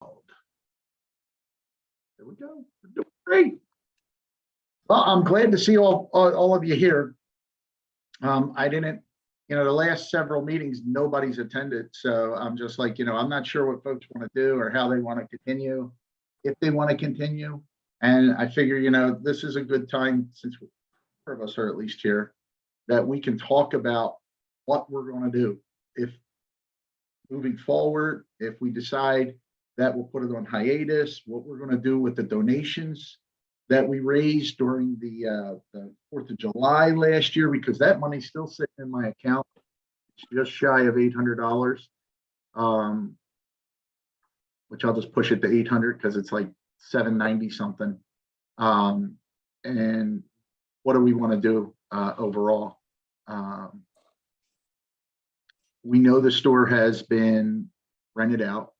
There we go. We're doing great. Well, I'm glad to see all of you here. I didn't, the last several meetings, nobody's attended. So I'm just like, I'm not sure what folks want to do or how they want to continue, if they want to continue. And I figure, this is a good time, since four of us are at least here, that we can talk about what we're going to do. If moving forward, if we decide that we'll put it on hiatus, what we're going to do with the donations that we raised during the 4th of July last year, because that money's still sitting in my account. It's just shy of $800, which I'll just push it to 800 because it's like 790 something. And what do we want to do overall? We know the store has been rented out.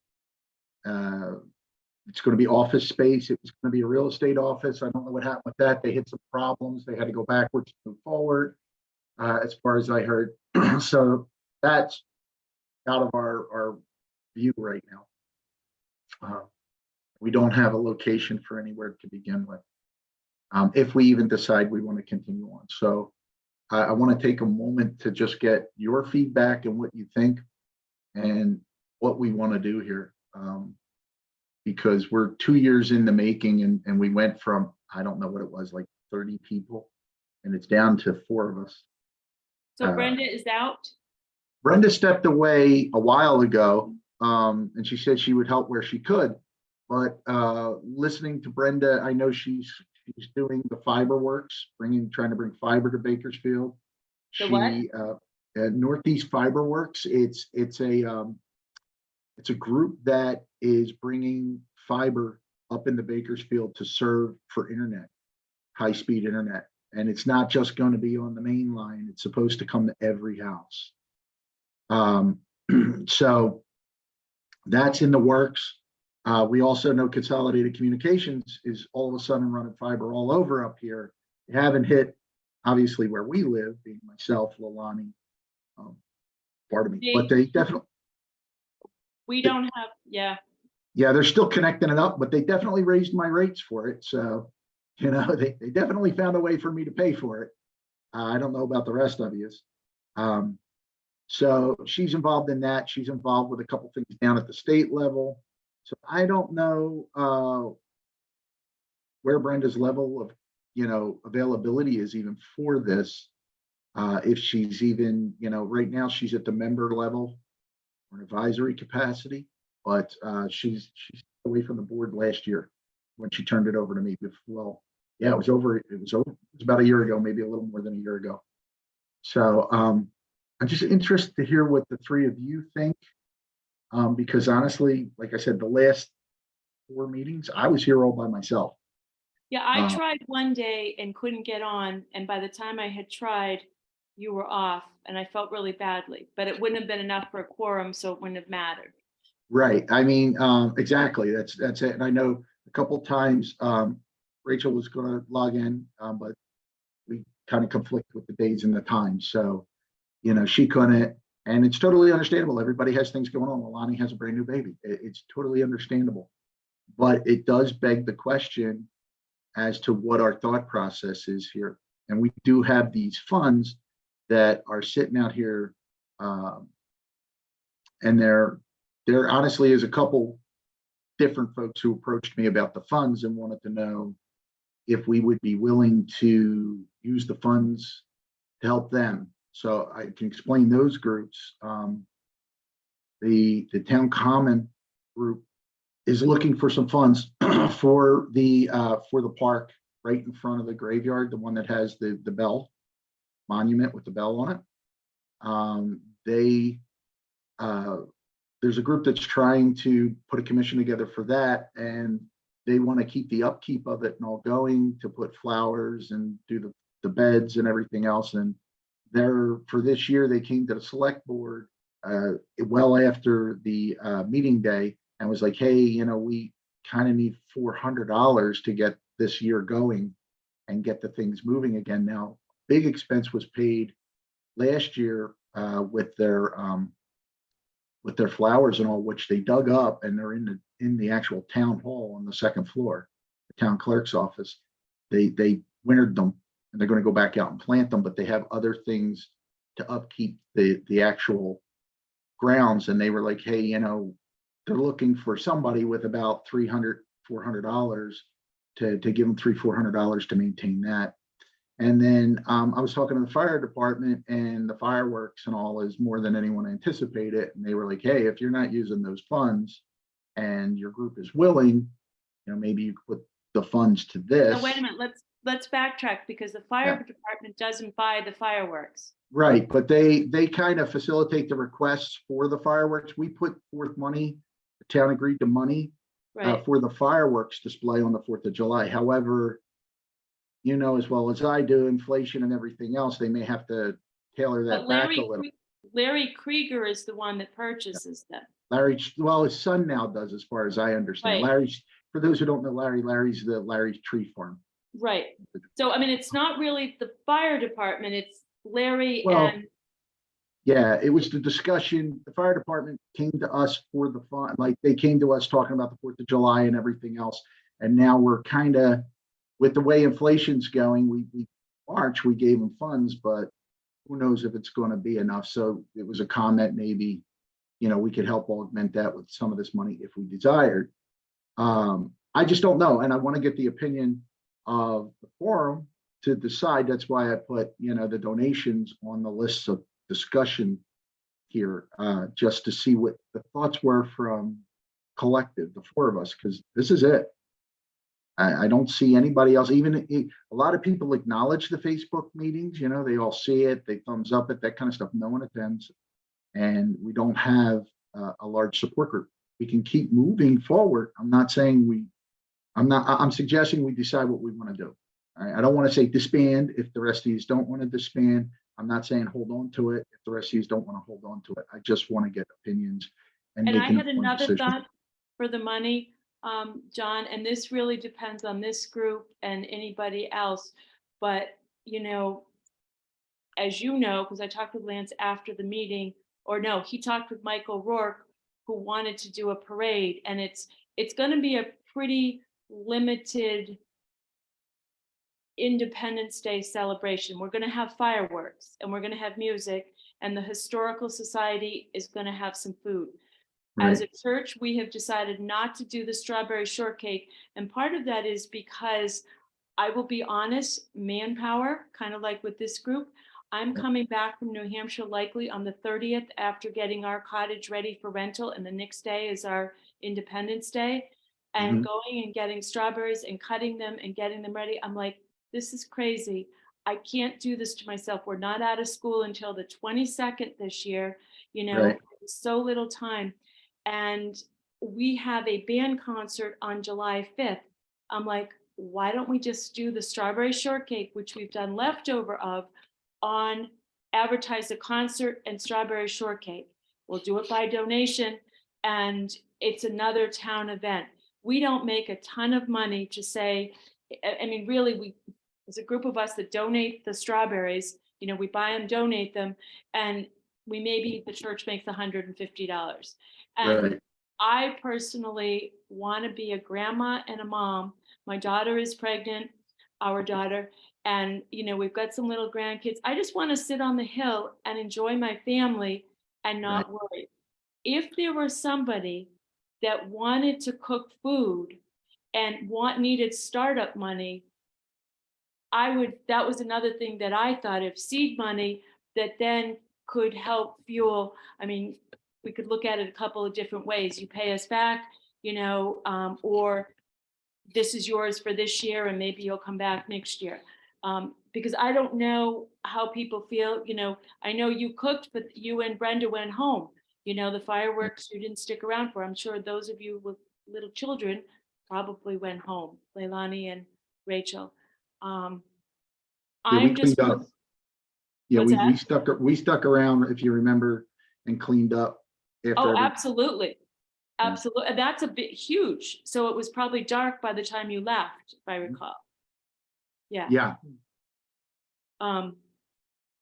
It's going to be office space. It was going to be a real estate office. I don't know what happened with that. They hit some problems. They had to go backwards to move forward, as far as I heard. So that's out of our view right now. We don't have a location for anywhere to begin with, if we even decide we want to continue on. So I want to take a moment to just get your feedback and what you think and what we want to do here. Because we're 2 years in the making, and we went from, I don't know what it was, like 30 people, and it's down to 4 of us. So Brenda is out? Brenda stepped away a while ago, and she said she would help where she could. But listening to Brenda, I know she's doing the fiber works, trying to bring fiber to Bakersfield. Northeast Fiber Works. It's a group that is bringing fiber up into Bakersfield to serve for internet, high-speed internet. And it's not just going to be on the main line. It's supposed to come to every house. So that's in the works. We also know Consolidated Communications is all of a sudden running fiber all over up here. They haven't hit, obviously, where we live, being myself, Lalani, pardon me, but they definitely. We don't have, yeah. Yeah, they're still connecting it up, but they definitely raised my rates for it. So, they definitely found a way for me to pay for it. I don't know about the rest of you. So she's involved in that. She's involved with a couple things down at the state level. So I don't know where Brenda's level of, availability is even for this. If she's even, right now she's at the member level or advisory capacity, but she's away from the board last year when she turned it over to me. Well, yeah, it was about a year ago, maybe a little more than a year ago. So I'm just interested to hear what the 3 of you think, because honestly, like I said, the last 4 meetings, I was here all by myself. Yeah, I tried one day and couldn't get on, and by the time I had tried, you were off, and I felt really badly, but it wouldn't have been enough for a quorum, so it wouldn't have mattered. Right. I mean, exactly. That's it. And I know a couple times Rachel was going to log in, but we kind of conflict with the days and the times. So, she couldn't, and it's totally understandable. Everybody has things going on. Alani has a brand new baby. It's totally understandable, but it does beg the question as to what our thought process is here. And we do have these funds that are sitting out here, and there honestly is a couple different folks who approached me about the funds and wanted to know if we would be willing to use the funds to help them. So I can explain those groups. The Town Common group is looking for some funds for the park right in front of the graveyard, the one that has the bell monument with the bell on it. There's a group that's trying to put a commission together for that, and they want to keep the upkeep of it and all going, to put flowers and do the beds and everything else. And for this year, they came to the select board well after the meeting day and was like, hey, we kind of need $400 to get this year going and get the things moving again. Now, big expense was paid last year with their with their flowers and all, which they dug up, and they're in the actual town hall on the second floor, the town clerk's office. They wintered them, and they're going to go back out and plant them, but they have other things to upkeep the actual grounds. And they were like, hey, they're looking for somebody with about $300, $400 to give them $400 to maintain that. And then I was talking to the fire department, and the fireworks and all is more than anyone anticipated. And they were like, hey, if you're not using those funds and your group is willing, maybe you could put the funds to this. Now, wait a minute, let's backtrack, because the fire department doesn't buy the fireworks. Right, but they kind of facilitate the requests for the fireworks. We put forth money, the town agreed to money for the fireworks display on the 4th of July. However, as well as I do, inflation and everything else, they may have to tailor that back a little. Larry Krieger is the one that purchases them. Larry, well, his son now does, as far as I understand. Right. Larry's, for those who don't know Larry's the Larry's Tree Farm. Right. So, I mean, it's not really the fire department, it's Larry Well, and. Yeah, it was the discussion. The fire department came to us for the fun, like they came to us talking about the 4th of July and everything else. And now we're kind of, with the way inflation's going, we March, we gave them funds, but who knows if it's going to be enough. So it was a comment, maybe, we could help augment that with some of this money if we desired. I just don't know. And I want to get the opinion of the forum to decide. That's why I put, the donations on the list of discussion here, just to see what the thoughts were from collective, the 4 of us, because this is it. I don't see anybody else. Even a lot of people acknowledge the Facebook meetings, they all see it, they thumbs up it, that kind of stuff. No one attends, and we don't have a large support group. We can keep moving forward. I'm not saying I'm suggesting we decide what we want to do. I don't want to say disband if the rest of you don't want to disband. I'm not saying hold on to it if the rest of you don't want to hold on to it. I just want to get opinions and make I an had informed another decision. thought for the money, John, and this really depends on this group and anybody else. But, as you know, because I talked with Lance after the meeting, or no, he talked with Michael Rourke, who wanted to do a parade, and it's going to be a pretty limited Independence Day celebration. We're going to have fireworks, and we're going to have music, and the Historical Society is going to have some food. Right. As a church, we have decided not to do the strawberry shortcake, and part of that is because, I will be honest, manpower, kind of like with this group. I'm coming back from New Hampshire likely on the 30th after getting our cottage ready for rental, and the next day is our Independence Day, and going and getting strawberries and cutting them and getting them ready. I'm like, this is crazy. I can't do this to myself. We're not out of school until the 22nd this year, Right. so little time. And we have a band concert on July 5th. I'm like, why don't we just do the strawberry shortcake, which we've done leftover of, advertise the concert and strawberry shortcake. We'll do it by donation, and it's another town event. We don't make a ton of money to say, I mean, really, there's a group of us that donate the strawberries, we buy them, donate them, and the church makes $150. And Right. I personally want to be a grandma and a mom. My daughter is pregnant, our daughter, and we've got some little grandkids. I just want to sit on the hill and enjoy my family and not worry. If there were somebody that wanted to cook food and needed startup money, that was another thing that I thought of, seed money that then could help fuel. I mean, we could look at it a couple of different ways. You pay us back, or this is yours for this year and maybe you'll come back next year. Because I don't know how people feel. I know you cooked, but you and Brenda went home. The fireworks you didn't stick around for. I'm sure those of you with little children probably went home, Leilani and Rachel. Yeah, I'm we just. cleaned up. Yeah, What's we stuck around, if you remember, and cleaned up after. Oh, absolutely. Absolutely. That's a bit huge. So it was probably dark by the time you left, if I recall. Yeah. Yeah.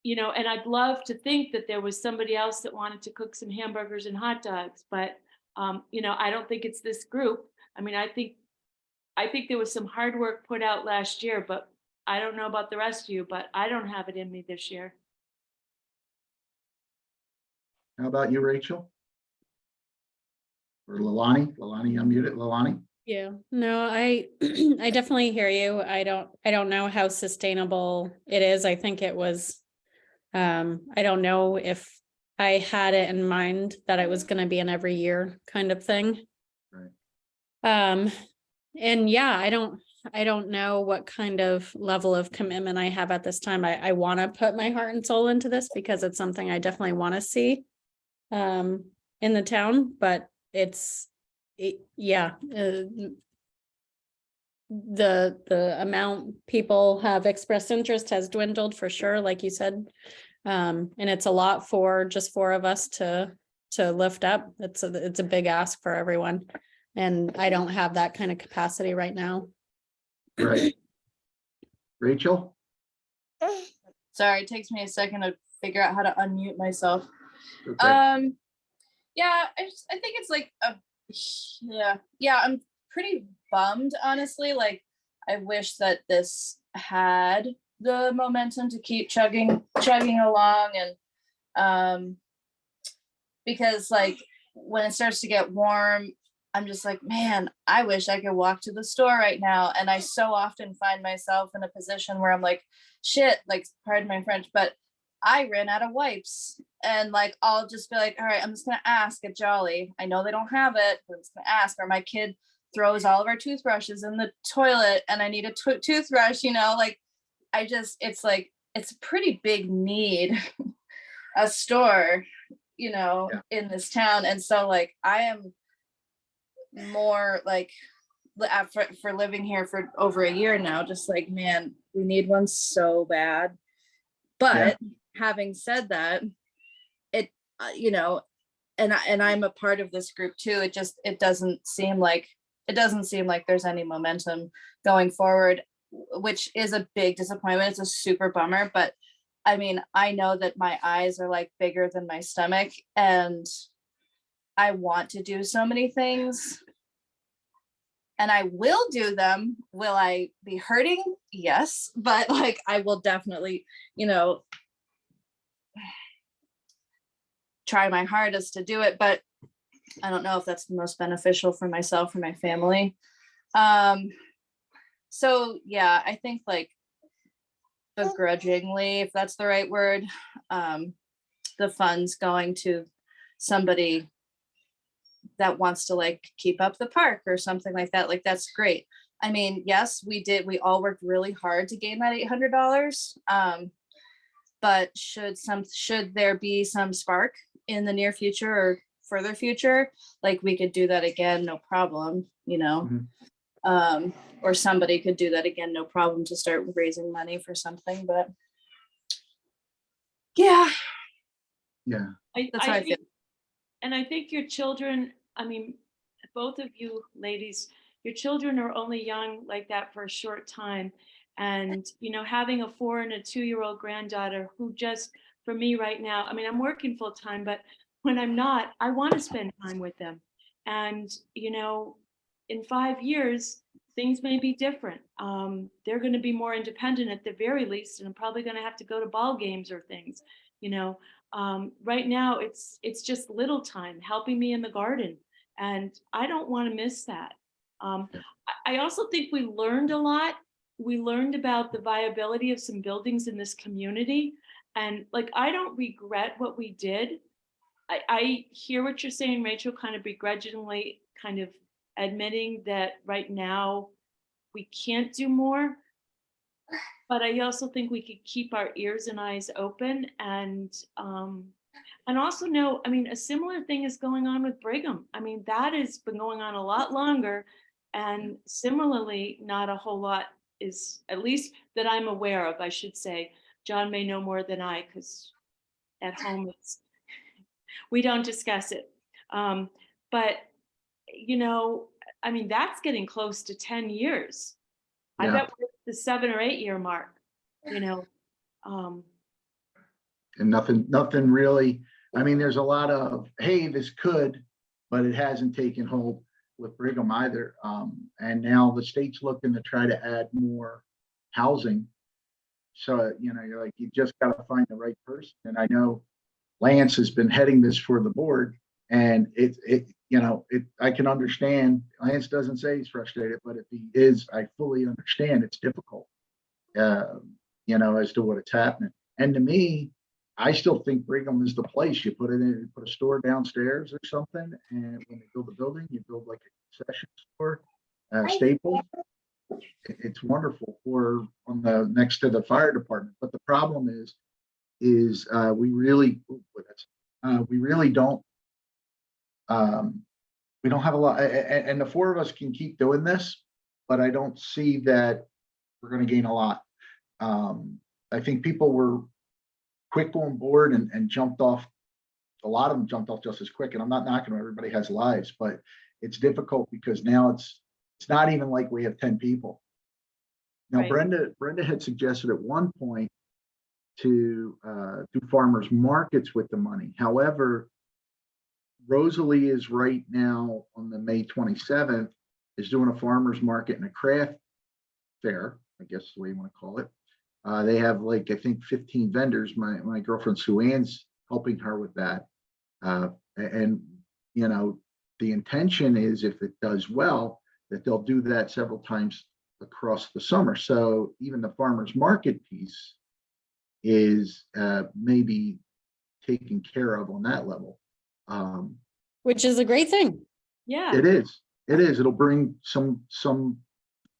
and I'd love to think that there was somebody else that wanted to cook some hamburgers and hot dogs, but I don't think it's this group. I mean, I think there was some hard work put out last year, but I don't know about the rest of you, but I don't have it in me this year. How about you, Rachel? Or Lalani? Lalani, unmuted. Lalani? Yeah, no, I I definitely hear you. I don't know how sustainable it is. I think it was I don't know if I had it in mind that it was gonna be an every year kind of thing. Right. And yeah, I don't know what kind of level of commitment I have at this time. I want to put my heart and soul into this because it's something I definitely want to see in the town, but the amount people have expressed interest has dwindled for sure, like you said. And it's a lot for just four of us to lift up. It's a big ask for everyone. And I don't have that kind of capacity right now. Right. Rachel? Sorry, it takes me a second to figure out how to unmute myself. Okay. Yeah, I think it's like yeah, I'm pretty bummed, honestly. Like, I wish that this had the momentum to keep chugging along, and because like when it starts to get warm, I'm just like, man, I wish I could walk to the store right now. And I so often find myself in a position where I'm like, shit, like, pardon my French, but I ran out of wipes. And like, I'll just be like, all right, I'm just going to ask at Jolly. I know they don't have it, but I'm just going to ask. Or my kid throws all of our toothbrushes in the toilet and I need a toothbrush, like, it's like, it's a pretty big need, a store, Yeah. in this town. And so like, I am more like, for living here for over a year now, just like, man, we need one so bad. But having said that, it and I'm a part of this group too. It doesn't seem like there's any momentum going forward, which is a big disappointment. It's a super bummer, but I mean, I know that my eyes are like bigger than my stomach and I want to do so many things and I will do them. Will I be hurting? Yes, but like, I will definitely, try my hardest to do it, but I don't know if that's the most beneficial for myself or my family. So yeah, I think like begrudgingly, if that's the right word, the funds going to somebody that wants to like keep up the park or something like that, like that's great. I mean, yes, we all worked really hard to gain that $800. But should there be some spark in the near future or further future, like we could do that again, no problem, or somebody could do that again, no problem, to start raising money for something. But yeah, that's how I feel. And I think your children, I mean, both of you ladies, your children are only young like that for a short time. And, having a 4 and a 2-year-old granddaughter who just, for me right now, I mean, I'm working full time, but when I'm not, I want to spend time with them. And, in 5 years, things may be different. They're going to be more independent at the very least, and I'm probably going to have to go to ball games or things, right now it's just little time helping me in the garden. And I don't want to miss that. I also think we learned a lot. We learned about the viability of some buildings in this community. And like, I don't regret what we did. I hear what you're saying, Rachel, kind of begrudgingly kind of admitting that right now we can't do more. But I also think we could keep our ears and eyes open and also know, I mean, a similar thing is going on with Brigham. I mean, that has been going on a lot longer. And similarly, not a whole lot is, at least that I'm aware of, I should say. John may know more than I, because at home we don't discuss it. But, I mean, that's getting close to 10 years. I bet we're at the 7 or 8 year mark, And nothing really, I mean, there's a lot of, hey, this could, but it hasn't taken hold with Brigham either. And now the state's looking to try to add more housing. So, you're like, you just gotta find the right person. And I know Lance has been heading this for the board, and I can understand. Lance doesn't say he's frustrated, but if he is, I fully understand it's difficult, as to what it's happening. And to me, I still think Brigham is the place. You put it in, you put a store downstairs or something, and when they build a building, you build like a concession store, Staples. It's wonderful, or on the next to the fire department. But the problem is we really don't we don't have a lot, and the four of us can keep doing this, but I don't see that we're going to gain a lot. I think people were quick on board and jumped off. A lot of them jumped off just as quick, and I'm not knocking them. Everybody has lives, but it's difficult because now it's not even like we have 10 people. Now, Right. Brenda had suggested at one point to do farmers markets with the money. However, Rosalie is right now on the May 27th is doing a farmers market and a craft fair, I guess the way you want to call it. They have like, I think 15 vendors. My girlfriend Sue Ann's helping her with that. And the intention is, if it does well, that they'll do that several times across the summer. So even the farmers market piece is maybe taken care of on that level. Which is a great thing. Yeah. It is. It'll bring some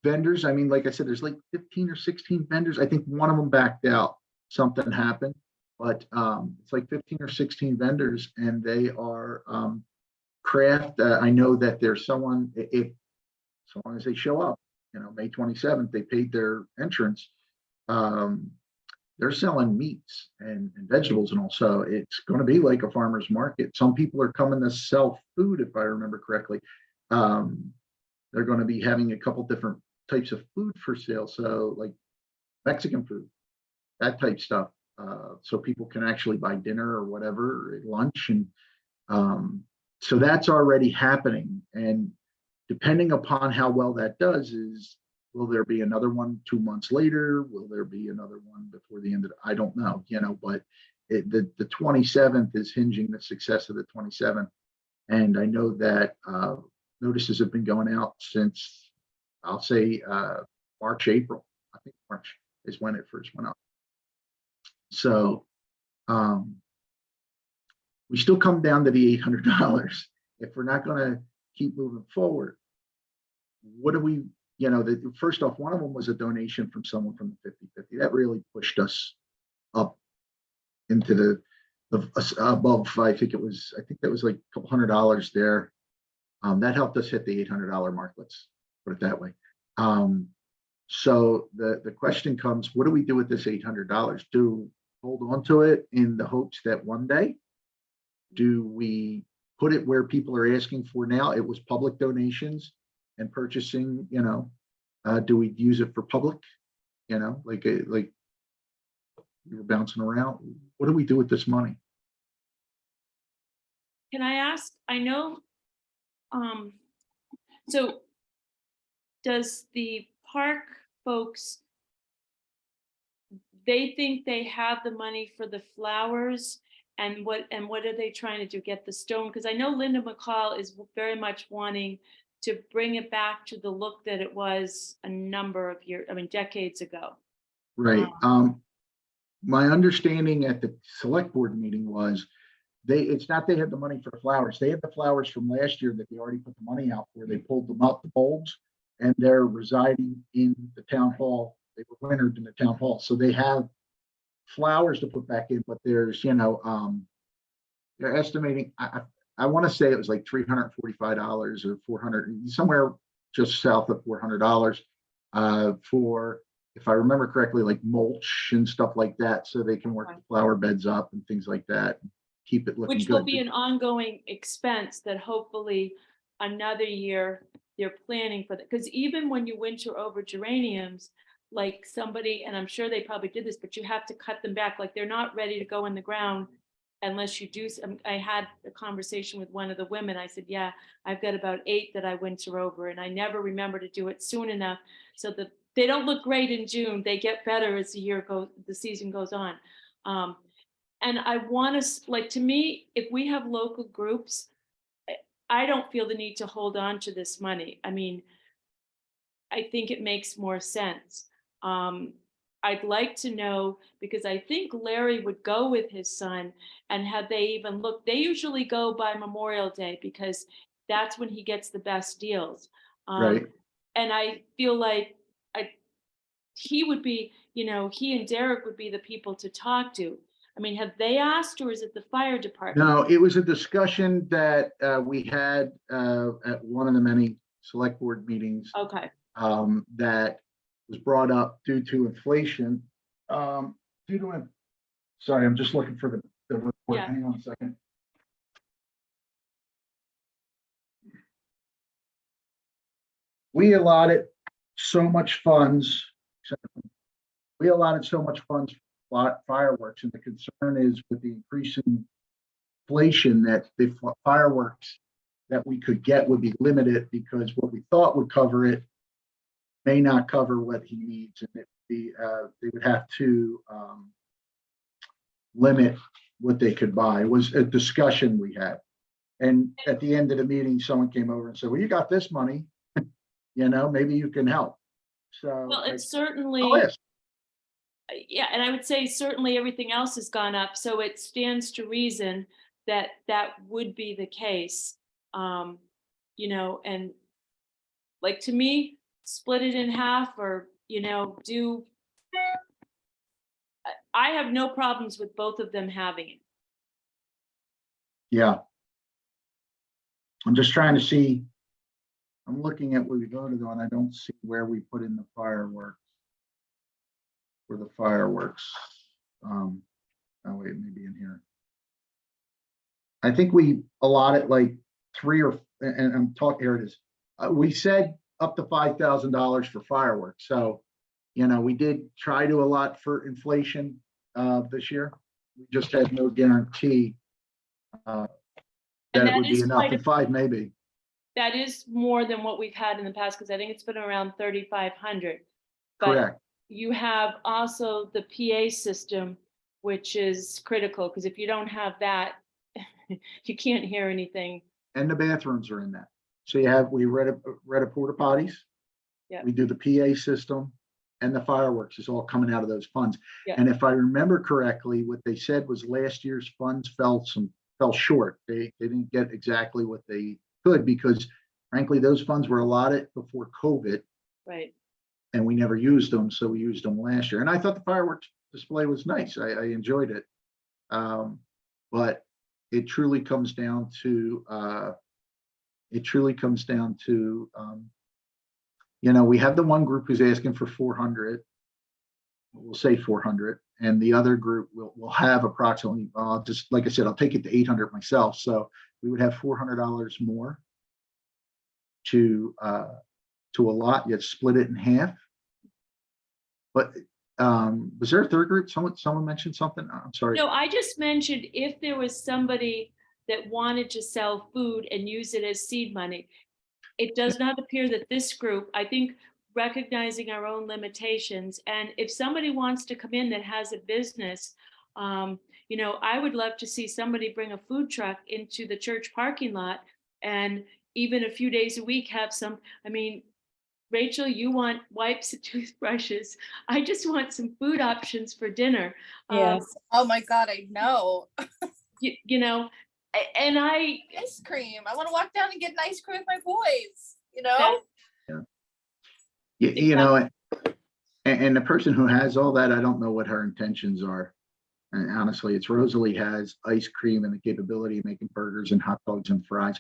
vendors. I mean, like I said, there's like 15 or 16 vendors. I think one of them backed out. Something happened, but it's like 15 or 16 vendors, and they are craft. I know that there's someone, if so long as they show up, May 27th, they paid their entrance. They're selling meats and vegetables, and also it's going to be like a farmer's market. Some people are coming to sell food, if I remember correctly. They're going to be having a couple different types of food for sale. So like Mexican food, that type stuff. So people can actually buy dinner or whatever, lunch. And so that's already happening. And depending upon how well that does is, will there be another one 2 months later? Will there be another one before the end of I don't know, but the 27th is hinging the success of the 27th. And I know that notices have been going out since, I'll say, March, April. I think March is when it first went up. So we still come down to the $800. If we're not going to keep moving forward, what do we, first off, one of them was a donation from someone from the 50/50. That really pushed us up into the above. I think that was like a couple $100 there. That helped us hit the $800 mark. Let's put it that way. So the question comes, what do we do with this $800? Do hold on to it in the hopes that one day, do we put it where people are asking for now? It was public donations and purchasing, do we use it for public, like we were bouncing around? What do we do with this money? Can I ask, I know, so does the park folks, they think they have the money for the flowers, and what are they trying to do, get the stone? Because I know Linda McCall is very much wanting to bring it back to the look that it was a number of years, decades ago. Right. My understanding at the select board meeting was it's not they had the money for the flowers. They had the flowers from last year that they already put the money out for. They pulled them out the bulbs, and they're residing in the town hall. They were wintered in the town hall. So they have flowers to put back in, but there's, they're estimating, I want to say it was like $345 or $400, somewhere just south of $400 for, if I remember correctly, like mulch and stuff like that, so they can work the flower beds up and things like that, and keep it looking Which good. will be an ongoing expense that hopefully another year they're planning for that. Because even when you winter over geraniums, like somebody, and I'm sure they probably did this, but you have to cut them back, like they're not ready to go in the ground unless you do some. I had a conversation with one of the women. I said, yeah, I've got about 8 that I winter over, and I never remember to do it soon enough. So they don't look great in June. They get better as the season goes on. And I want to, like, to me, if we have local groups, I don't feel the need to hold on to this money. I mean, I think it makes more sense. I'd like to know, because I think Larry would go with his son, and have they even looked, they usually go by Memorial Day because that's when he gets the best deals. Right. And I feel like he would be, he and Derek would be the people to talk to. I mean, have they asked, or is it the fire department? No, it was a discussion that we had at one of the many select board meetings Okay, that was brought up due to inflation. Sorry, I'm just looking for the report. Yeah. Hang on a second. We allotted so much funds. We allotted so much funds for fireworks, and the concern is with the increasing inflation that the fireworks that we could get would be limited, because what we thought would cover it may not cover what he needs, and they would have to limit what they could buy. It was a discussion we had. And at the end of the meeting, someone came over and said, well, you got this money, maybe you can help. So well, it's certainly, I'll ask. yeah, and I would say certainly everything else has gone up, so it stands to reason that that would be the case. And like, to me, split it in half, or I have no problems with both of them having it. Yeah. I'm just trying to see. I'm looking at what we voted on. I don't see where we put in the fireworks. For the fireworks. Oh wait, maybe in here. I think we allotted like and I'm talking, here it is. We said up to $5,000 for fireworks. So, we did try to allot for inflation this year. We just had no guarantee that And it would be enough. And 5 maybe. that is more than what we've had in the past, because I think it's been around 3,500. But Correct. you have also the PA system, which is critical, because if you don't have that, you can't hear anything. And the bathrooms are in that. So we read a porta potties. Yeah. We do the PA system, and the fireworks is all coming out of those funds. Yeah. And if I remember correctly, what they said was last year's funds fell short. They didn't get exactly what they could, because frankly, those funds were allotted before COVID. Right. And we never used them. So we used them last year. And I thought the fireworks display was nice. I enjoyed it. But it truly comes down to, we have the one group who's asking for 400. We'll say 400. And the other group will have approximately, just like I said, I'll take it to 800 myself. So we would have $400 more to allot, yet split it in half. But was there a third group? Someone mentioned something. I'm sorry. No, I just mentioned if there was somebody that wanted to sell food and use it as seed money. It does not appear that this group, I think, recognizing our own limitations, and if somebody wants to come in that has a business, I would love to see somebody bring a food truck into the church parking lot, and even a few days a week have some. I mean, Rachel, you want wipes and toothbrushes. I just want some food options for dinner. Yes. Oh my God, I know. And Ice cream. I want to walk down and get an ice cream with my boys, And the person who has all that, I don't know what her intentions are. And honestly, it's Rosalie has ice cream and the capability of making burgers and hot dogs and fries.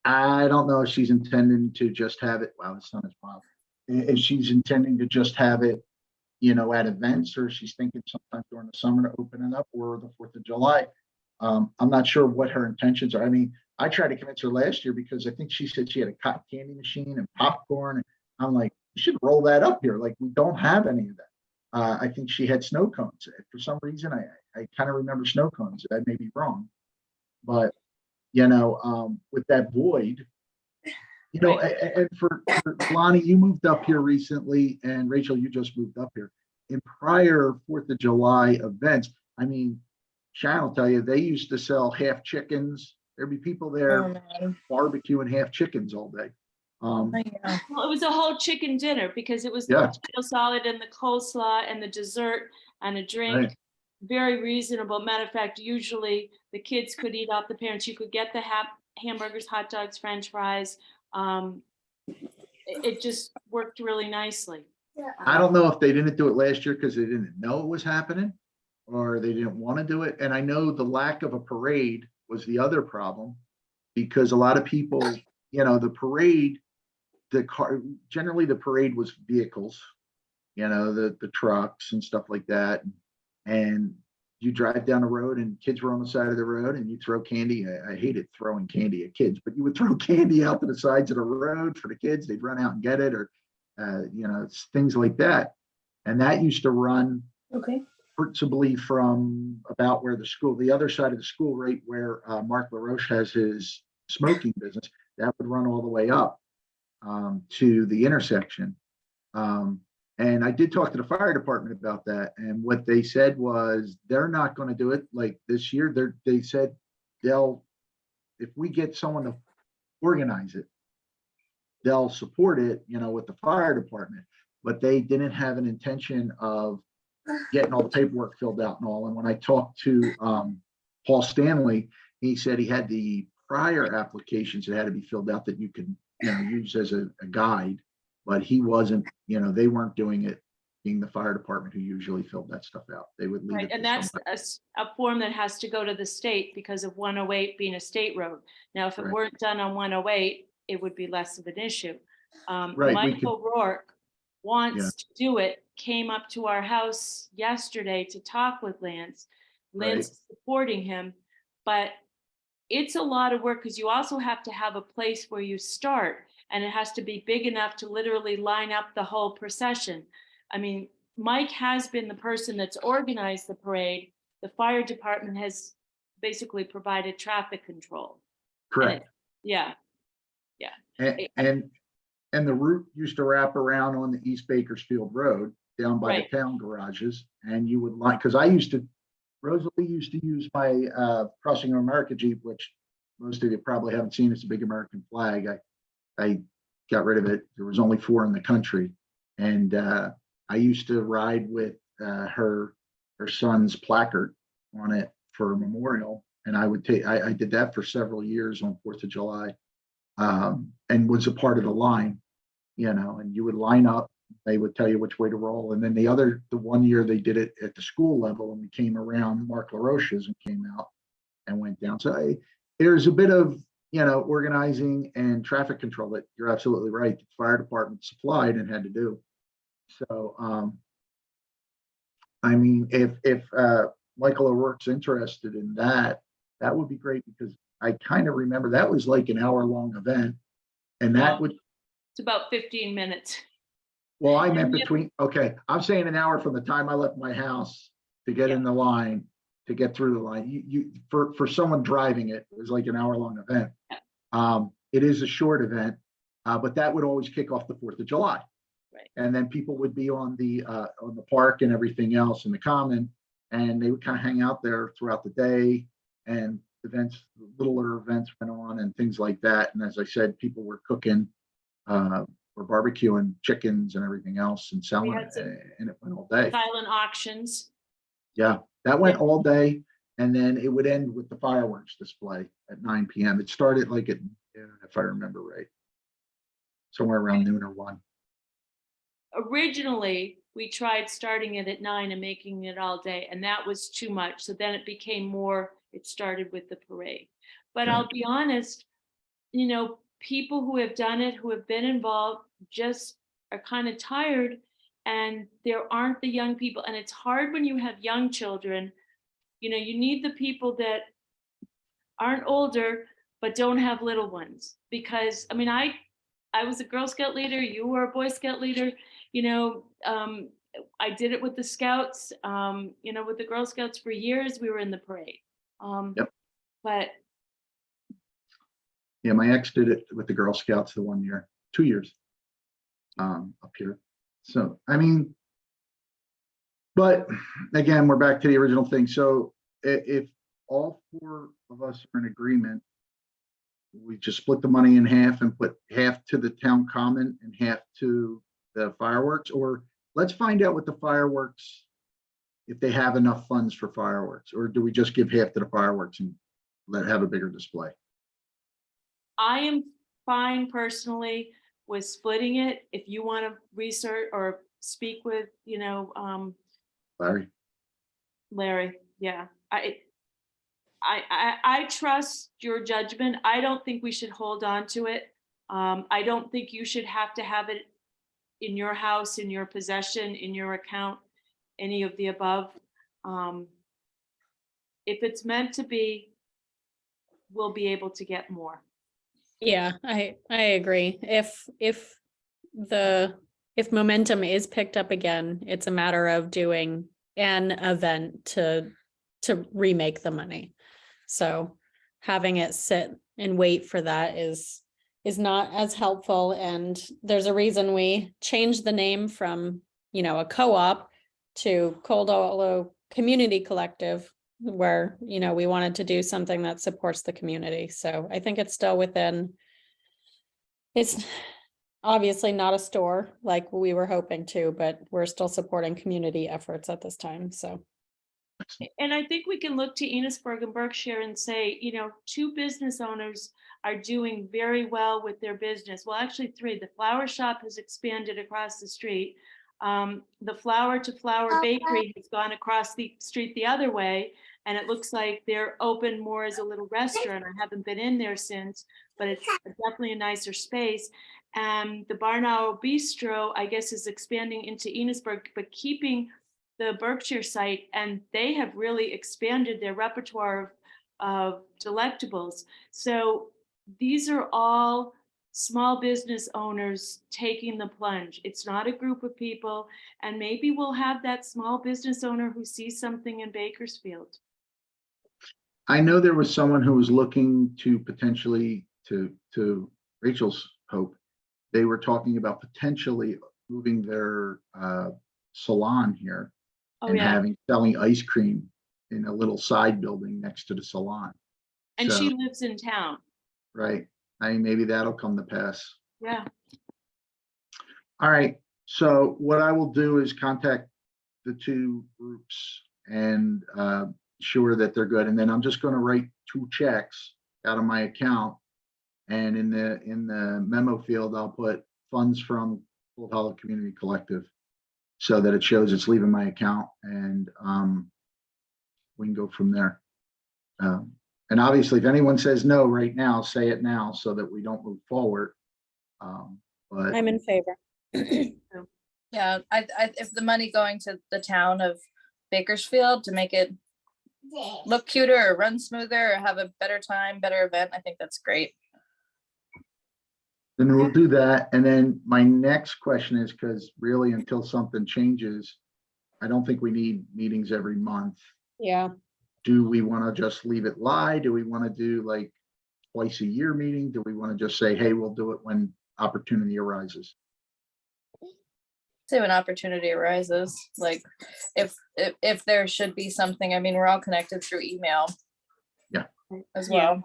I don't know if she's intending to just have it. Wow, the sun is wild. If she's intending to just have it, at events, or she's thinking sometime during the summer to open it up, or the 4th of July. I'm not sure what her intentions are. I mean, I tried to convince her last year, because I think she said she had a cotton candy machine and popcorn. I'm like, should roll that up here. Like, we don't have any of that. I think she had snow cones. For some reason, I kind of remember snow cones. I may be wrong. But, with that void, and for Lonnie, you moved up here recently, and Rachel, you just moved up here. In prior 4th of July events, I mean, Sharon will tell you, they used to sell half chickens. There'd be people there Oh, man. barbecuing half chickens all day. I know. Well, it was a whole chicken dinner because it was the Yeah. potato salad and the coleslaw and the dessert and a drink. Right. Very reasonable. Matter of fact, usually the kids could eat out the parents. You could get the hamburgers, hot dogs, French fries. It just worked really nicely. I don't know if they didn't do it last year because they didn't know it was happening or they didn't want to do it. And I know the lack of a parade was the other problem because a lot of people, the parade, generally the parade was vehicles, the trucks and stuff like that. And you drive down the road and kids were on the side of the road and you throw candy. I hated throwing candy at kids, but you would throw candy out to the sides of the road for the kids. They'd run out and get it, or it's things like that. And that used to run Okay. principally from about where the other side of the school, right where Mark LaRoche has his smoking business, that would run all the way up to the intersection. And I did talk to the fire department about that. And what they said was they're not going to do it like this year. They said if we get someone to organize it, they'll support it, with the fire department. But they didn't have an intention of getting all the paperwork filled out and all. And when I talked to Paul Stanley, he said he had the prior applications that had to be filled out that you could, use as a guide. But he wasn't, they weren't doing it, being the fire department who usually filled that stuff out. They would leave Right, it. and to that's somebody. a form that has to go to the state because of 108 being a state road. Now, if it Right. weren't done on 108, it would be less of an issue. Right, we could- Michael Rourke wants to do it, came up to our house yesterday to talk with Lance. Lance is supporting him, but it's a lot of work because you also have to have a place where you start, and it has to be big enough to literally line up the whole procession. I mean, Mike has been the person that's organized the parade. The fire department has basically provided traffic control. Correct. Yeah. And the route used to wrap around on the East Bakersfield Road down by Right. the town garages. And you would because Rosalie used to use my Crossing of America Jeep, which most of you probably haven't seen. It's a big American flag. I got rid of it. There was only 4 in the country. And I used to ride with her son's placard on it for a memorial. And I did that for several years on 4th of July. And was a part of the line, and you would line up, they would tell you which way to roll. And then the 1 year they did it at the school level and we came around Mark LaRoche's and came out and went down. So there's a bit of, organizing and traffic control that you're absolutely right. The fire department supplied and had to do. So, I mean, if Michael O'Rourke's interested in that, that would be great because I kind of remember that was like an hour-long event, and that would. It's about 15 minutes. Well, I meant okay, I'm saying an hour from the time I left my house to get in the line, to get through the line. You for someone driving it, it was like an hour-long event. It is a short event, but that would always kick off the 4th of July. Right. And then people would be on the park and everything else in the common, and they would kind of hang out there throughout the day, and littler events went on and things like that. And as I said, people were cooking, or barbecuing chickens and everything else and selling it, and it went all day. Silent auctions. Yeah, that went all day. And then it would end with the fireworks display at 9 p.m. It started like at noon, if I remember right, somewhere around noon or 1. Originally, we tried starting it at 9 and making it all day, and that was too much. So then it became more, it started with the parade. But Right. I'll be honest, people who have done it, who have been involved, just are kind of tired, and there aren't the young people. And it's hard when you have young children. You need the people that aren't older, but don't have little ones. Because, I mean, I I was a Girl Scout leader, you were a Boy Scout leader, you know, I did it with the Scouts, you know, with the Girl Scouts for years, we were in the parade. Yep. But Yeah, my ex did it with the Girl Scouts the 1 year, 2 years, up here. So, I mean, but again, we're back to the original thing. So if all four of us are in agreement, we just split the money in half and put half to the town common and half to the fireworks, or let's find out what the fireworks, if they have enough funds for fireworks, or do we just give half to the fireworks and have a bigger display? I am fine personally with splitting it. If you want to research or speak with, you know, Larry? Larry, yeah, I trust your judgment. I don't think we should hold on to it. I don't think you should have to have it in your house, in your possession, in your account, any of the above. If it's meant to be, we'll be able to get more. Yeah, I agree. If momentum is picked up again, it's a matter of doing an event to remake the money. So having it sit and wait for that is not as helpful. And there's a reason we changed the name from, you know, a co-op to Cold Hollow Community Collective, where, you know, we wanted to do something that supports the community. So I think it's still within, it's obviously not a store like we were hoping to, but we're still supporting community efforts at this time. So. And I think we can look to Enosburg and Berkshire and say, you know, 2 business owners are doing very well with their business. Well, actually 3. The flower shop has expanded across the street. The Flower to Flower Bakery has gone across the street the other way, and it looks like they're open more as a little restaurant. I haven't been in there since, but it's definitely a nicer space. And the Barn Owl Bistro, I guess, is expanding into Enosburg, but keeping the Berkshire site, and they have really expanded their repertoire of delectables. So these are all small business owners taking the plunge. It's not a group of people, and maybe we'll have that small business owner who sees something in Bakersfield. I know there was someone who was looking to potentially, to Rachel's hope, they were talking about potentially moving their salon here and selling ice cream in a little side building next to the salon. And So, she lives in town. right. I mean, maybe that'll come to pass. Yeah. All right. So what I will do is contact the 2 groups and sure that they're good. And then I'm just going to write 2 checks out of my account. And in the memo field, I'll put funds from Cold Hollow Community Collective so that it shows it's leaving my account, and we can go from there. And obviously, if anyone says no right now, say it now so that we don't move forward. But I'm in favor. Yeah, I if the money going to the town of Bakersfield to make it look cuter or run smoother or have a better time, better event, I think that's great. then we'll do that. And then my next question is, because really until something changes, I don't think we need meetings every month. Yeah. Do we want to just leave it lie? Do we want to do like twice a year meeting? Do we want to just say, hey, we'll do it when opportunity arises? Say when opportunity arises, like if there should be something, I mean, we're all connected through email. Yeah. As well.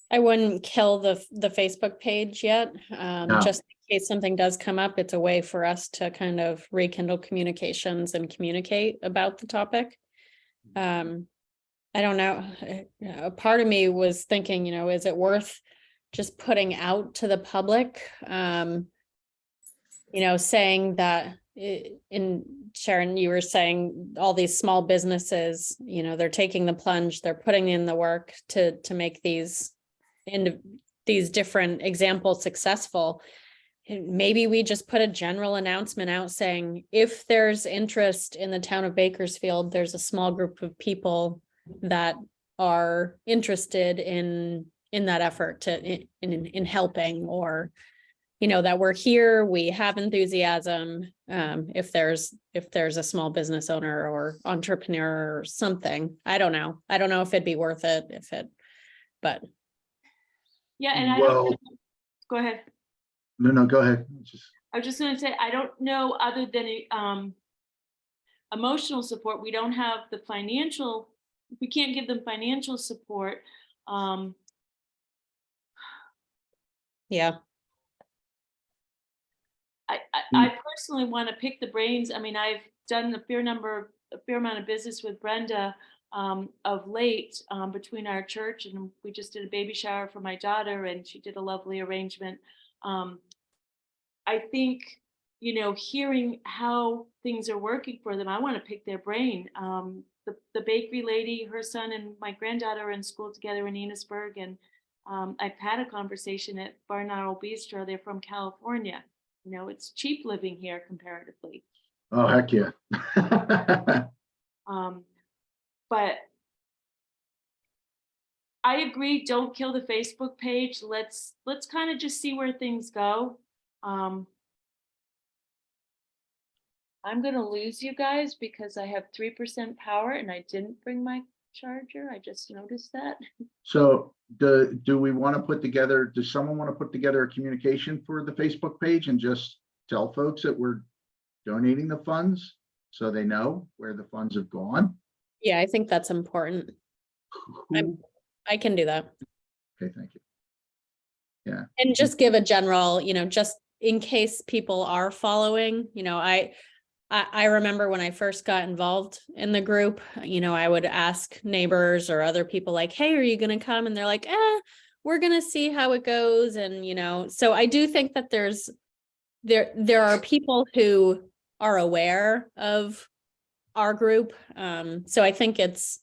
I wouldn't kill the Facebook page yet. No. Just in case something does come up, it's a way for us to kind of rekindle communications and communicate about the topic. I don't know. A part of me was thinking, you know, is it worth just putting out to the public? You know, saying that in Sharon, you were saying all these small businesses, you know, they're taking the plunge, they're putting in the work to make these different examples successful. And maybe we just put a general announcement out saying, if there's interest in the town of Bakersfield, there's a small group of people that are interested in that effort in helping, or that we're here, we have enthusiasm. If there's a small business owner or entrepreneur or something, I don't know if it'd be worth it, but Yeah, and I Well, don't, go ahead. no, go ahead. I was just gonna say, I don't know, other than emotional support, we don't have the financial, we can't give them financial support. yeah, I personally want to pick the brains. I mean, I've done a fair amount of business with Brenda of late, between our church, and we just did a baby shower for my daughter, and she did a lovely arrangement. I think, hearing how things are working for them, I want to pick their brain. The bakery lady, her son and my granddaughter are in school together in Enosburg, and I've had a conversation at Barnaro Bistro. They're from California. It's cheap living here comparatively. Oh, heck yeah. But I agree, don't kill the Facebook page. Let's kind of just see where things go. I'm gonna lose you guys because I have 3% power and I didn't bring my charger. I just noticed that. So do we want to put together, does someone want to put together a communication for the Facebook page and just tell folks that we're donating the funds so they know where the funds have gone? I think that's important. I can do that. Okay, thank you. And just give a general, just in case people are following, I remember when I first got involved in the group, I would ask neighbors or other people like, hey, are you going to come? And they're like, we're going to see how it goes. And, so I do think that there are people who are aware of our group. So I think it's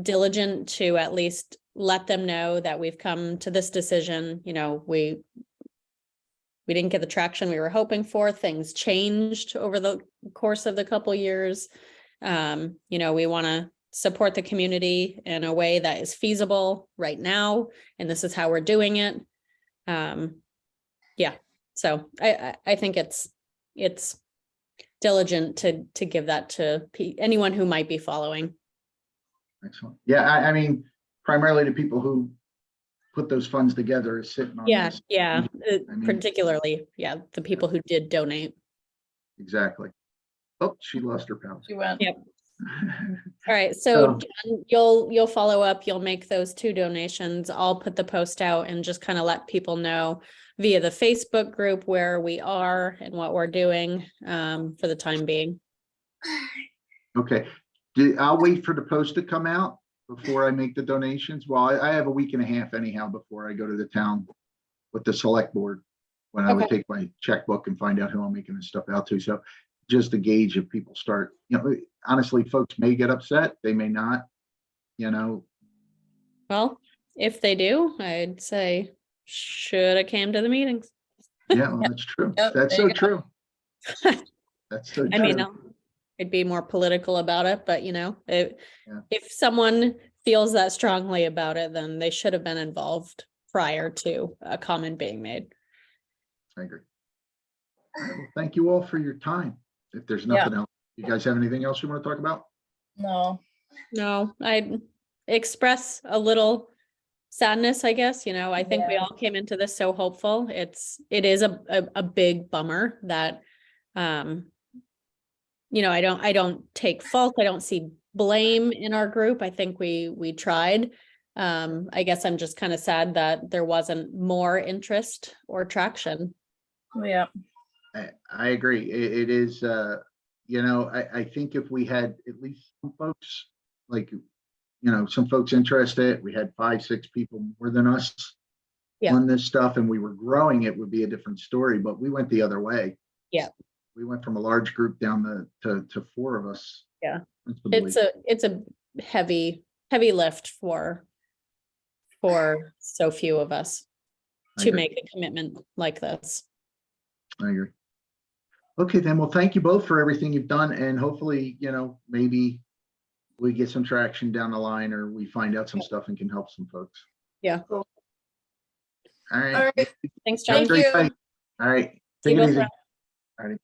diligent to at least let them know that we've come to this decision. We didn't get the traction we were hoping for. Things changed over the course of the couple years. We want to support the community in a way that is feasible right now, and this is how we're doing it. So I think it's diligent to give that to anyone who might be following. Excellent. Yeah, I mean, primarily to people who put those funds together is sitting on this. Particularly, the people who did donate. Exactly. Oh, she lost her power. She went. Yep. All right, so John, you'll follow up, you'll make those 2 donations. I'll put the post out and just kind of let people know via the Facebook group where we are and what we're doing for the time being. Okay, I'll wait for the post to come out before I make the donations. Well, I have a week and a half anyhow before I go to the town with the select board, when I would take my checkbook and find out who I'm making this stuff out to. So just to gauge if people start, honestly, folks may get upset, they may not, Well, if they do, I'd say should have came to the meetings. Yeah, well, that's true. Yep, That's there so you true. That's so I mean, true. I'd be more political about it, but if someone feels that strongly about it, then they should have been involved prior to a comment being made. I agree. All right, well, thank you all for your time. If there's nothing else, you guys have anything else you want to talk about? No. I'd express a little sadness, I guess. I think we all came into this so hopeful. It is a big bummer that I don't take fault. I don't see blame in our group. I think we tried. I guess I'm just kind of sad that there wasn't more interest or traction. Yeah. I agree. It is, I think if we had at least some folks, like, some folks interested, we had 5-6 people more than us on this stuff, and we were growing, it would be a different story, but we went the other way. Yeah. We went from a large group down to 4 of us. Yeah. principally. It's a heavy lift for so few of us I to agree. make a commitment like this. I agree. Okay, then, well, thank you both for everything you've done, and hopefully, maybe we get some traction down the line, or we find out some stuff and can help some folks. Yeah. All right. All right. Thanks, Have a John. great Thank you. night. All right. See you Take it both easy. around. All right.